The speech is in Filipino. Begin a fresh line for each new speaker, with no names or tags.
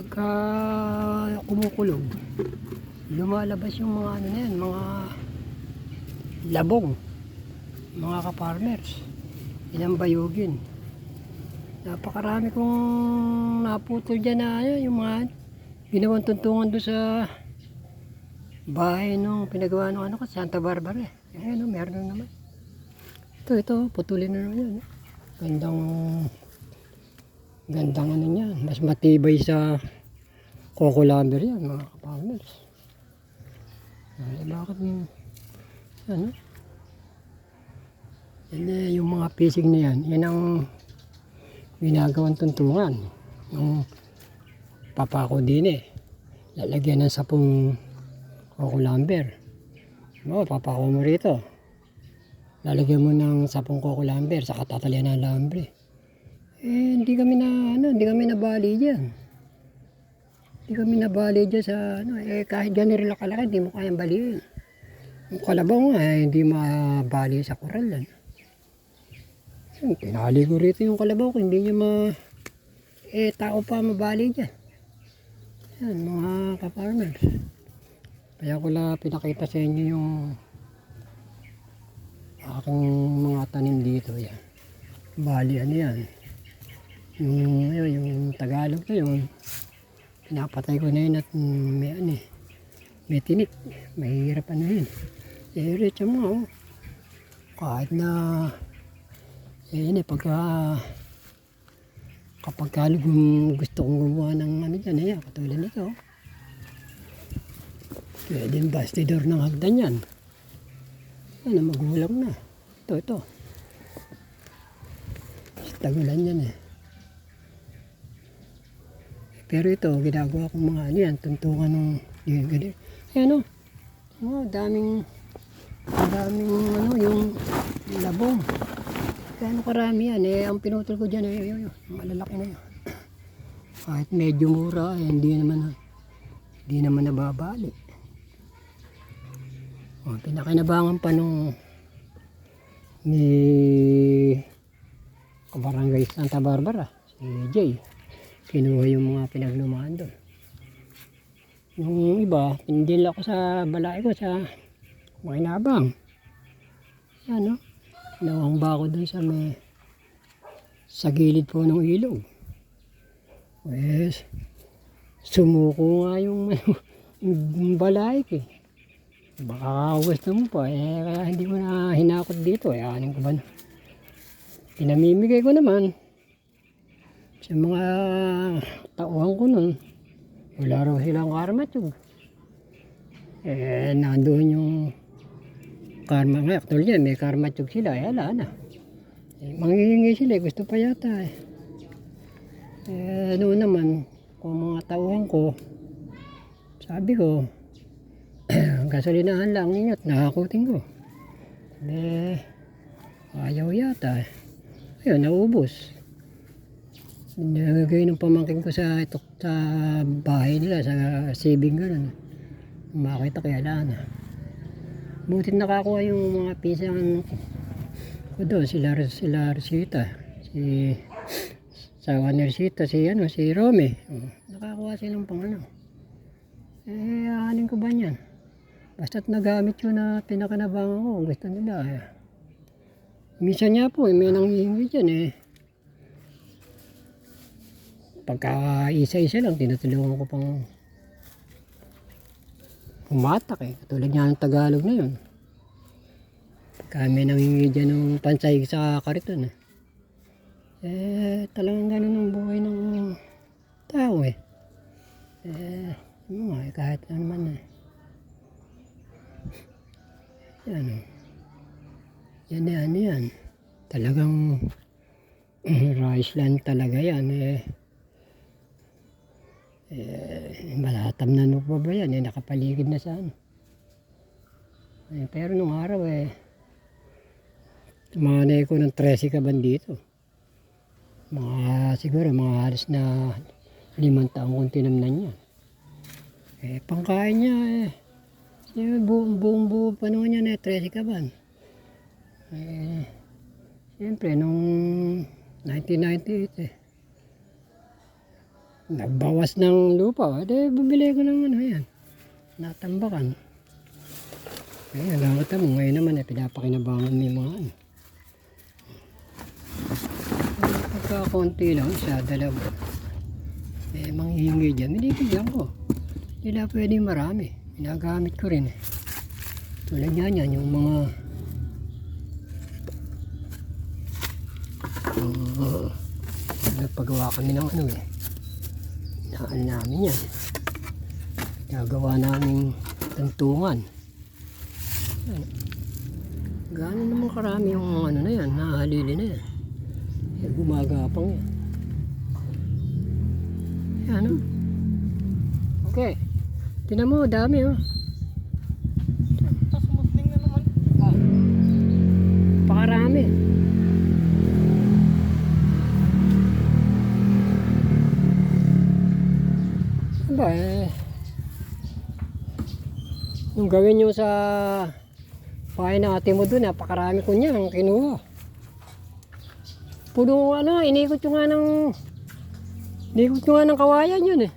pagka kumukulog, lumalabas yung mga ano na yan, mga labong, mga ka-farmers. Ilang bayugin. Napakarami kong naputol dyan na ano, yung mga ginawang tuntungan doon sa bahay nung pinagawa ng ano ko, Santa Barbara. Ayan, meron na naman. Ito, putulin na naman yan. Gandang ano niyan. Mas matibay sa coco lumber yan, mga ka-farmers. Ay, bakit yung ano? Yan, yung mga pisig na yan, yan ang ginagawang tuntungan ng papa ko din eh. Lalagyan ng sapong coco lumber. Papa ko mo rito. Lalagyan mo ng sapong coco lumber, saka tatalian ng lumbre. Hindi kami nabali diyan. Hindi kami nabali diyan sa ano, kahit ganito kalaki, hindi mo kayang baliin. Yung kalabaw nga, hindi mabali sa koral. Tinali ko rito yung kalabaw ko, hindi niya tao pa mabali diyan. Yan, mga ka-farmers. Kaya ko lang pinakita sa inyo yung aking mga tanim dito. Yan. Bali, ano yan. Yung Tagalog na yun, pinapatay ko na yun at may tinik. Mahirap ano yun. Diretso mo, kahit na kapag gusto kong gumawa ng ano dyan, katulad nito. Pwede yung bastidor ng hagdan yan. Ano, magulang na. Ito. Tagulan yan eh. Pero ito, ginagawa kong mga ano yan, tuntungan ng ganyan. Ayan daming ano, yung labong. Kaya karami yan ang pinutol ko dyan yung malalaki na yun. Kahit medyo mura, hindi naman nababali. Pinakinabangan pa nung ni Kabarangay Santa Barbara, si Jay. Kinuha yung mga pinaglumaan doon. Yung iba, pinindil ako sa balay ko sa Makinabang. Ano? Nawang ba ako doon sa gilid po ng ilog. Yes. Sumuko nga yung balay ko. Baka gusto mo pa kaya hindi mo na hinakot dito. Anin ko ba na? Pinamimigay ko naman sa mga tauhan ko nun. Wala raw silang karmatsyog. Nandoon yung karma nga. Actually yan, may karmatsyog sila. Wala na. Manghihingi sila. Gusto pa yata noon naman, kung mga tauhan ko, sabi ko, gasolinahan lang ninyo at nakakutin ko. Ayaw yata. Ayun, naubos. Nagagay ng pamangkin ko sa bahay nila, sa sibing gano'n. Makita kaya na. Butit nakakuha yung mga pisang ko doon, sila Rosita, sawa ni Rosita, si Rome. Nakakuha silang pang ano. Aanin ko ba niyan? Basta't nagamit yun na pinakanabangan ko, gusto nila. Minsan niya po, may nanghihingi dyan Pagka isa-isa lang, tinutulungan ko pang humatak Katulad niya ng Tagalog na yun. Kami nanghingi dyan ng pansay sa kariton talagang ganun ang buhay ng tao kahit ano man yan. Talagang rice land talaga yan malatam na pa ba yan nakapaligid na sa ano. Pero nung araw tumanay ko ng 13 kaban dito. Siguro mga halos na 5 taong kong tinamnan yan. Pangkain niya buong panahon niya 13 kaban. Siyempre nung 1998 nagbawas ng lupa. Ede, bumili ko ng ano yan. Natambakan. Ayan, nakita mo. Ngayon naman, pinapakinabangan mo yung mga ano. Pagkakunti lang siya, dalawa. Manghihingi dyan, binibigyan ko. Hindi na pwede marami. Ginagamit ko rin eh. Tulad yan, yung mga nagpagawa kami ng ano eh. Inaan namin yan. Gagawa namin tuntungan. Gano'n naman karami yung ano na yan, nahalili na yan. Gumagapang yan. Yan o. Okay. Tinan mo, dami o.
Tapos musling na naman.
Ah. Pakarami. Aba yung gawin nyo sa bahay na ate mo doon, napakarami ko niya ang kinuha. Puno inikot ko nga ng kawayan yun eh.